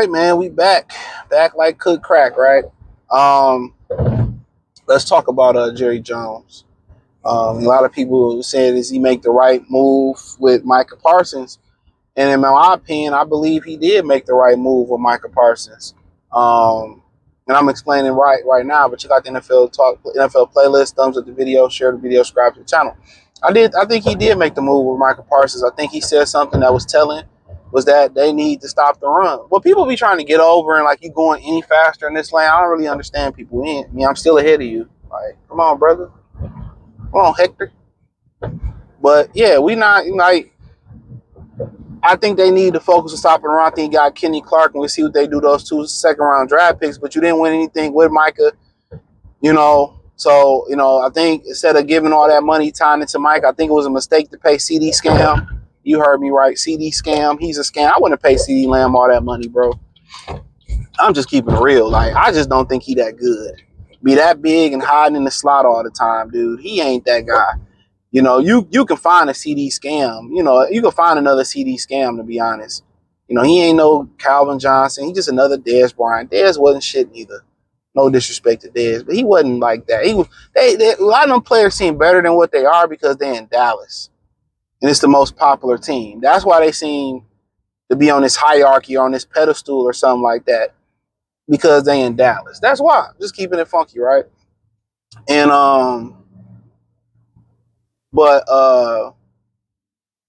right, man, we back like cook crack, right? Um, let's talk about Jerry Jones. A lot of people said, does he make the right move with Micah Parsons? And in my opinion, I believe he did make the right move with Micah Parsons. And I'm explaining right now, but check out the NFL playlist, thumbs up the video, share the video, subscribe to the channel. I think he did make the move with Micah Parsons. I think he said something that was telling, was that they need to stop the run. Well, people be trying to get over and like you going any faster in this lane. I don't really understand people. I'm still ahead of you. Like, come on, brother. Come on, Hector. But yeah, we not like. I think they need to focus on stopping the run. I think you got Kenny Clark, and we'll see what they do, those 2 second-round draft picks. But you didn't win anything with Micah, So, I think instead of giving all that money tying into Mike, I think it was a mistake to pay CeeDee scam. You heard me right. CeeDee scam. He's a scam. I wouldn't pay CeeDee Lamb all that money, bro. I'm just keeping it real. Like, I just don't think he that good. Be that big and hiding in the slot all the time, dude. He ain't that guy. You can find a CeeDee scam. You can find another CeeDee scam, to be honest. He ain't no Calvin Johnson. He just another Dez Bryant. Dez wasn't shit neither. No disrespect to Dez, but he wasn't like that. He was. A lot of them players seem better than what they are because they're in Dallas, and it's the most popular team. That's why they seem to be on this hierarchy, or on this pedestal, or something like that, because they in Dallas. That's why. Just keeping it funky, right? And but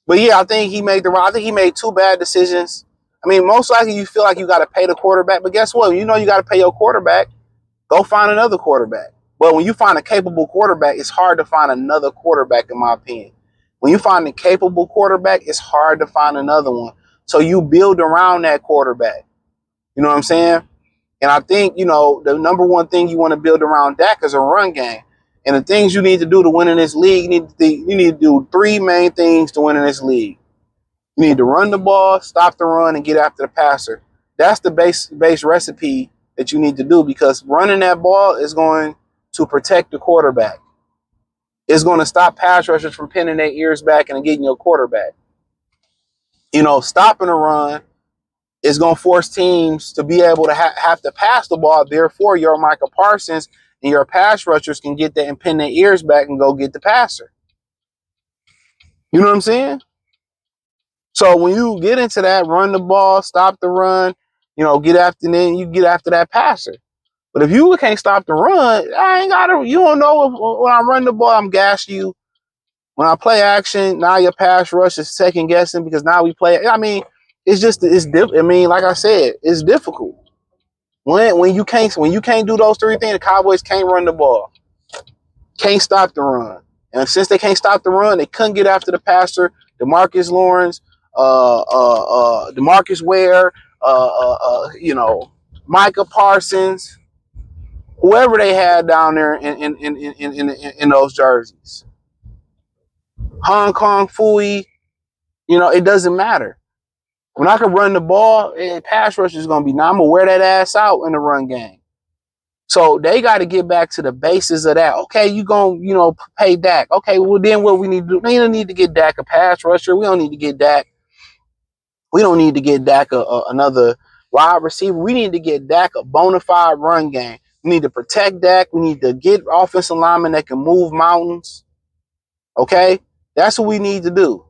yeah, I think he made I think he made 2 bad decisions. I mean, most likely you feel like you got to pay the quarterback, but guess what? You got to pay your quarterback. Go find another quarterback. But when you find a capable quarterback, it's hard to find another quarterback, in my opinion. When you find a capable quarterback, it's hard to find another one. So you build around that quarterback. You know what I'm saying? And I think, the number one thing you want to build around Dak is a run game. And the things you need to do to win in this league, you need to do 3 main things to win in this league. You need to run the ball, stop the run, and get after the passer. That's the base recipe that you need to do, because running that ball is going to protect the quarterback. It's going to stop pass rushers from pinning their ears back and getting your quarterback. Stopping a run is going to force teams to be able to have to pass the ball. Therefore, your Micah Parsons and your pass rushers can get that and pin their ears back and go get the passer. You know what I'm saying? So when you get into that, run the ball, stop the run, get after that passer. But if you can't stop the run, you don't know when I run the ball, I'm gassing you. When I play action, now your pass rush is second guessing because now we play. I mean, I mean, like I said, it's difficult. When you can't do those 3 things, the Cowboys can't run the ball, can't stop the run. And since they can't stop the run, they couldn't get after the passer. DeMarcus Lawrence, DeMarcus Ware, Micah Parsons, whoever they had down there in those jerseys. Hong Kong Fooey, it doesn't matter. When I can run the ball, pass rush is going to be, now I'm going to wear that ass out in the run game. So they got to get back to the basis of that. Okay, you going to, pay Dak. Okay, well, then what we need to do, we don't need to get Dak a pass rusher. We don't need to get Dak. We don't need to get Dak another wide receiver. We need to get Dak a bona fide run game. We need to protect Dak. We need to get offensive linemen that can move mountains. Okay? That's what we need to do.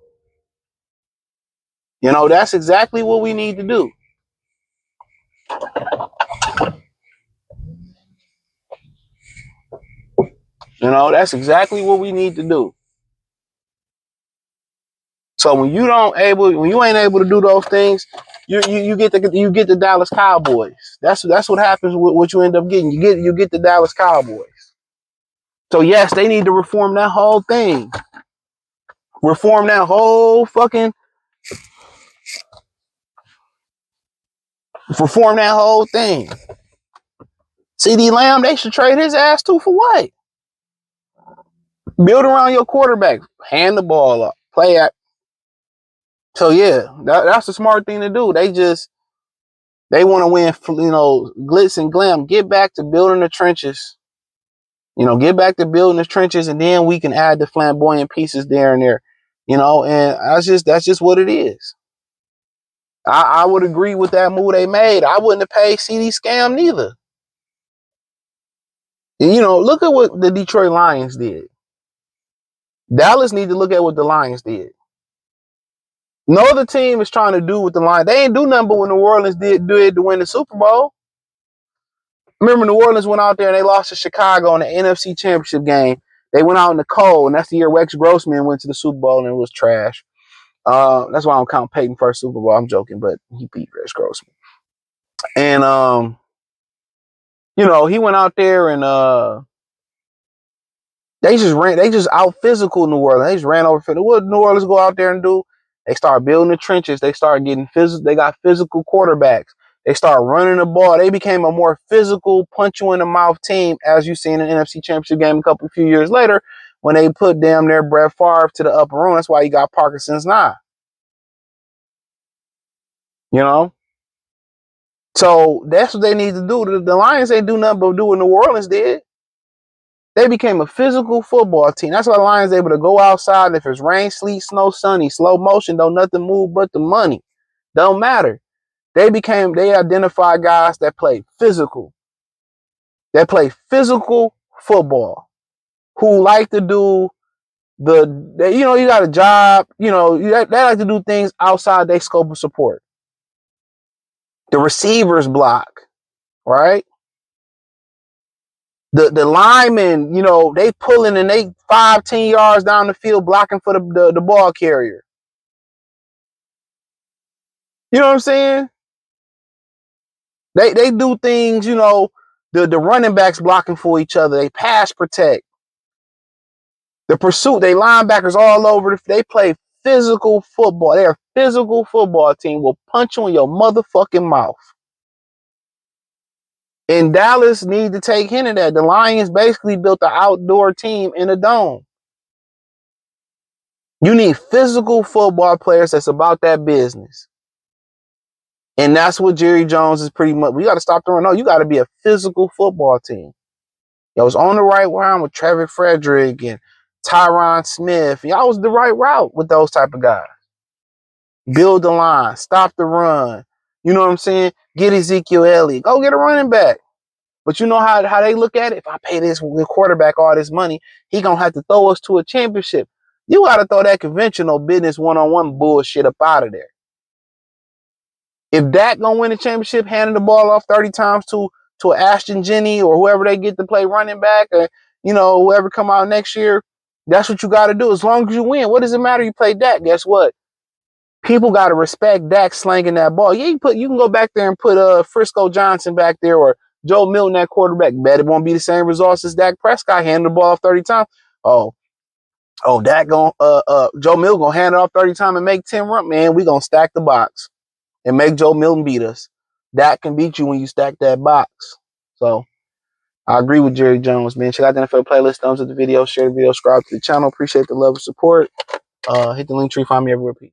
That's exactly what we need to do. That's exactly what we need to do. So when you ain't able to do those things, you get the Dallas Cowboys. That's what happens with what you end up getting. You get the Dallas Cowboys. So yes, they need to reform that whole thing. Reform that whole thing. CeeDee Lamb, they should trade his ass too for what? Build around your quarterback. Hand the ball up. Play at. So yeah, that's the smart thing to do. They want to win, glitz and glam. Get back to building the trenches. Get back to building the trenches, and then we can add the flamboyant pieces there and there. And that's just what it is. I would agree with that move they made. I wouldn't have paid CeeDee scam neither. And, look at what the Detroit Lions did. Dallas need to look at what the Lions did. No other team is trying to do what the Lions. They ain't do nothing but what New Orleans did to win the Super Bowl. Remember, New Orleans went out there and they lost to Chicago in the NFC Championship game. They went out in the cold, and that's the year Rex Grossman went to the Super Bowl and it was trash. That's why I don't count Peyton first Super Bowl. I'm joking, but he beat Rex Grossman. And he went out there and they just out physical New Orleans. They just ran over. What New Orleans go out there and do? They start building the trenches. They start getting physical. They got physical quarterbacks. They start running the ball. They became a more physical, punch you in the mouth team, as you see in the NFC Championship game a few years later, when they put damn near Brett Favre to the upper room. That's why he got Parkinson's now. So that's what they need to do. The Lions ain't do nothing but do what New Orleans did. They became a physical football team. That's why the Lions able to go outside. If it's rain, sleet, snow, sunny, slow motion, don't nothing move but the money. Don't matter. They identified guys that play physical. That play physical football. Who like to do you got a job, they like to do things outside their scope of support. The receivers block, right? The linemen, they pulling and they 5-10 yards down the field blocking for the ball carrier. You know what I'm saying? They do things, the running backs blocking for each other. They pass protect. The pursuit, they linebackers all over. They play physical football. They're a physical football team. Will punch you in your motherfucking mouth. And Dallas need to take hint of that. The Lions basically built an outdoor team in a dome. You need physical football players that's about that business. And that's what Jerry Jones is pretty much. We got to stop the run. No, you got to be a physical football team. Y'all was on the right route with Trevor Frederick and Tyron Smith. Y'all was the right route with those type of guys. Build the line. Stop the run. You know what I'm saying? Get Ezekiel Elliott. Go get a running back. But you know how they look at it? If I pay this quarterback all this money, he going to have to throw us to a championship. You got to throw that conventional business one-on-one bullshit up out of there. If Dak going to win the championship, handing the ball off 30 times to Ashton Jenney or whoever they get to play running back or, whoever come out next year, that's what you got to do. As long as you win, what does it matter? You play Dak. Guess what? People got to respect Dak slanging that ball. Yeah, you can go back there and put Frisco Johnson back there or Joe Milton at quarterback. Bet it won't be the same results as Dak Prescott handing the ball off 30 times. Oh, Dak Joe Milton gonna hand it off 30 times and make 10 run. Man, we gonna stack the box and make Joe Milton beat us. Dak can beat you when you stack that box. So I agree with Jerry Jones, man. Check out the NFL playlist, thumbs up the video, share the video, subscribe to the channel. Appreciate the love and support. Hit the link tree, find me everywhere. Peace.